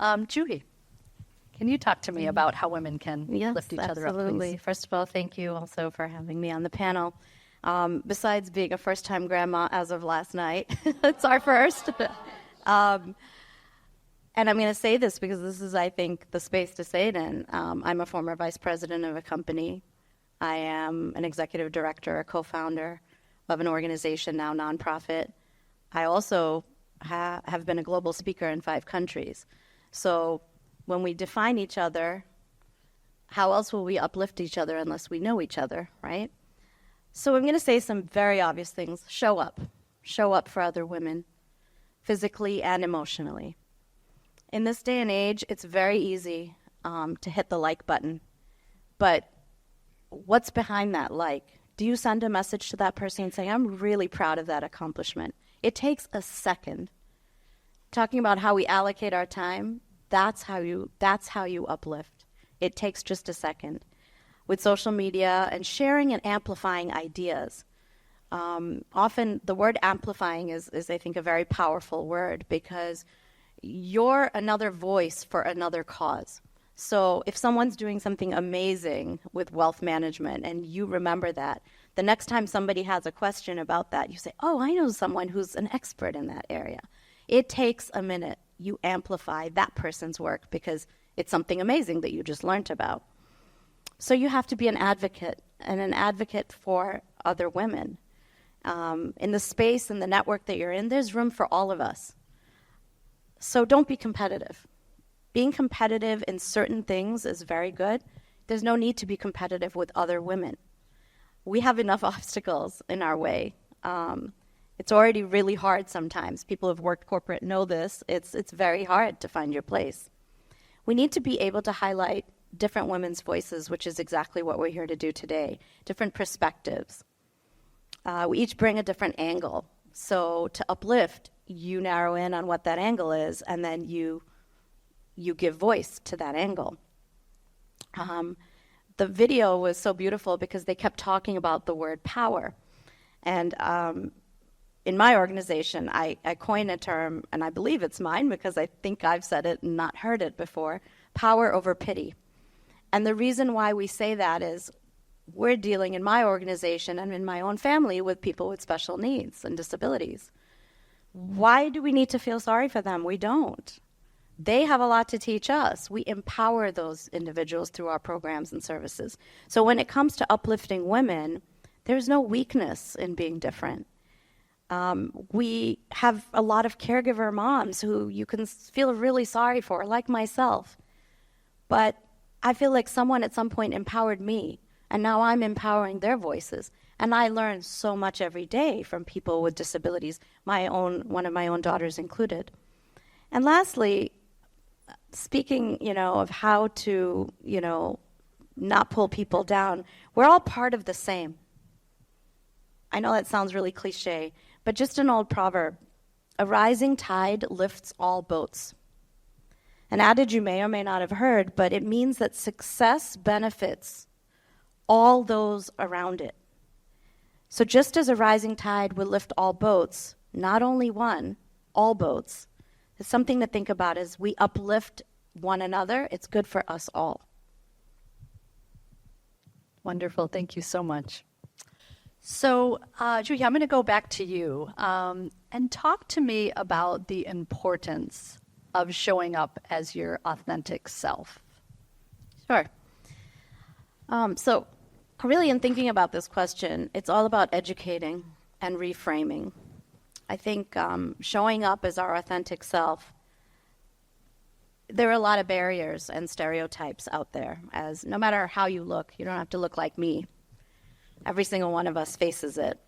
Joohi, can you talk to me about how women can lift each other up, please? Absolutely. First of all, thank you also for having me on the panel. Besides being a first-time grandma as of last night, it's our first. And I'm going to say this because this is, I think, the space to say it in. I'm a former vice president of a company. I am an executive director, a co-founder of an organization, now nonprofit. I also have been a global speaker in 5 countries. So when we define each other, how else will we uplift each other unless we know each other, right? So I'm going to say some very obvious things. Show up. Show up for other women, physically and emotionally. In this day and age, it's very easy to hit the like button. But what's behind that like? Do you send a message to that person saying, I'm really proud of that accomplishment? It takes a second. Talking about how we allocate our time, that's how you uplift. It takes just a second. With social media and sharing and amplifying ideas. Often the word amplifying is, I think, a very powerful word because you're another voice for another cause. So if someone's doing something amazing with wealth management and you remember that, the next time somebody has a question about that, you say, oh, I know someone who's an expert in that area. It takes a minute. You amplify that person's work because it's something amazing that you just learned about. So you have to be an advocate, and an advocate for other women. In the space and the network that you're in, there's room for all of us. So don't be competitive. Being competitive in certain things is very good. There's no need to be competitive with other women. We have enough obstacles in our way. It's already really whard sometimes. People who've worked corporate know this. It's very hard to find your place. We need to be able to highlight different women's voices, which is exactly what we're here to do today, different perspectives. We each bring a different angle. So to uplift, you narrow in on what that angle is, and then you give voice to that angle. The video was so beautiful because they kept talking about the word power. And in my organization, I coined a term, and I believe it's mine because I think I've said it and not heard it before, power over pity. And the reason why we say that is we're dealing in my organization and in my own family with people with special needs and disabilities. Why do we need to feel sorry for them? We don't. They have a lot to teach us. We empower those individuals through our programs and services. So when it comes to uplifting women, there's no weakness in being different. We have a lot of caregiver moms who you can feel really sorry for, like myself. But I feel like someone at some point empowered me, and now I'm empowering their voices. And I learn so much every day from people with disabilities, one of my own daughters included. And lastly, speaking, of how to, not pull people down, we're all part of the same. I know that sounds really cliche, but just an old proverb, a rising tide lifts all boats. An adage you may or may not have heard, but it means that success benefits all those around it. So just as a rising tide will lift all boats, not only one, all boats, it's something to think about as we uplift one another, it's good for us all. Wonderful. Thank you so much. So, Joohi, I'm going to go back to you and talk to me about the importance of showing up as your authentic self. Sure. So really in thinking about this question, it's all about educating and reframing. I think showing up as our authentic self, there are a lot of barriers and stereotypes out there, as no matter how you look, you don't have to look like me. Every single one of us faces it.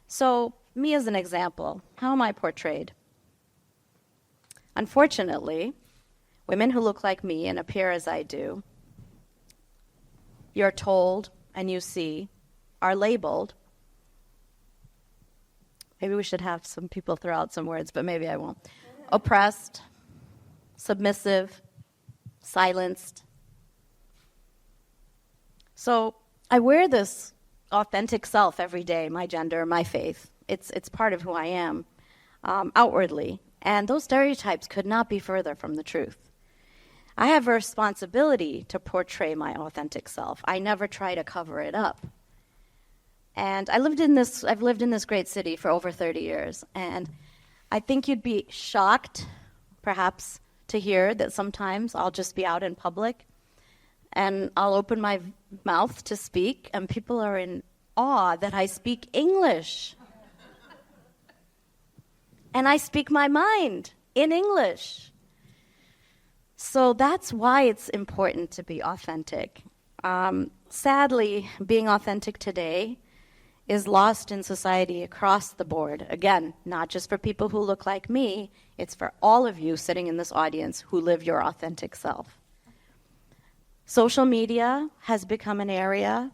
So me as an example, how am I portrayed? Unfortunately, women who look like me and appear as I do, you're told and you see, are labeled. Maybe we should have some people throw out some words, but maybe I won't. Oppressed, submissive, silenced. So I wear this authentic self every day, my gender, my faith. It's part of who I am outwardly. And those stereotypes could not be further from the truth. I have a responsibility to portray my authentic self. I never try to cover it up. And I've lived in this great city for over 30 years, and I think you'd be shocked, perhaps, to hear that sometimes I'll just be out in public and I'll open my mouth to speak, and people are in awe that I speak English. And I speak my mind in English. So that's why it's important to be authentic. Sadly, being authentic today is lost in society across the board. Again, not just for people who look like me, it's for all of you sitting in this audience who live your authentic self. Social media has become an area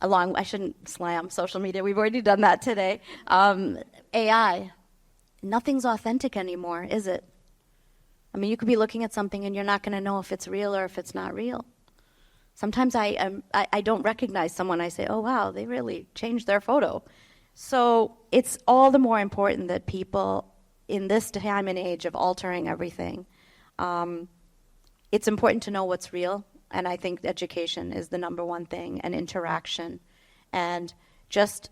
I shouldn't slam social media, we've already done that today. AI, nothing's authentic anymore, is it? I mean, you could be looking at something and you're not going to know if it's real or if it's not real. Sometimes I don't recognize someone. I say, oh, wow, they really changed their photo. So it's all the more important that people in this time and age of altering everything, it's important to know what's real. And I think education is the number one thing, and interaction, and just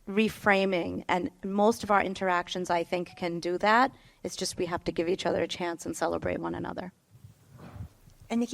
reframing. And most of our interactions, I think, can do that. It's just we have to give each other a chance and celebrate one another. And Nikki,